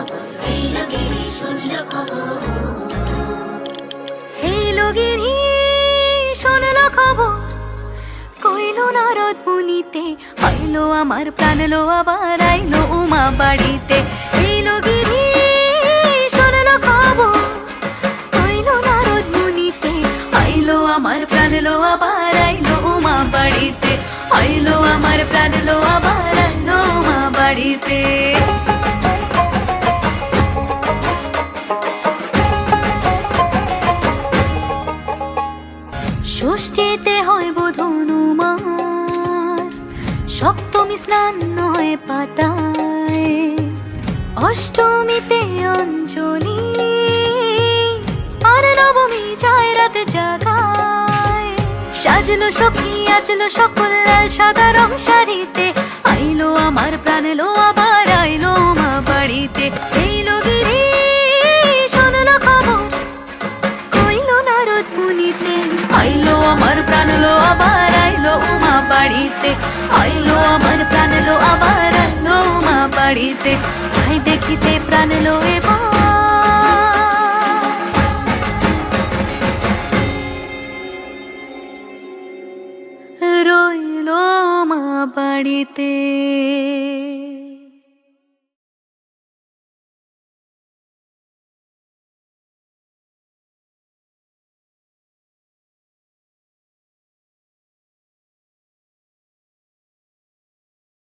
খবর, হইল গিরি শুনল খবর। হইল গিরি শুনল খবর, কইল নারদ মুনিতে, আইলো আমার প্রাণ লো আবার আইলো উমা বাড়িতে। হইল গিরি শুনল খবর, কইল নারদ মুনিতে, আইলো আমার প্রাণ লো আবার আইলো উমা বাড়িতে। আইলো আমার প্রাণ লো আবার আইলো উমা বাড়িতে। ষষ্ঠীতে হয় বোধনুমার, সপ্তমী স্নান হয় পাতায়, অষ্টমীতে অঞ্জলি, আর নবমী যায় রাত জাগায়। সাজলো সখী আজলো সকল লাল সাদা রং শাড়িতে, আইলো আমার প্রাণ লো আবার আইলো মা বাড়িতে। এইলো গিরি শুনলো খবর, কইলো নারদ মুনিতে, আইলো আমার প্রাণ লো আবার আইলো উমা বাড়িতে। আইলো আমার প্রাণ লো আবার আইলো উমা বাড়িতে। যাই দেখিতে প্রাণ লো এবার, রইলো মা বাড়িতে।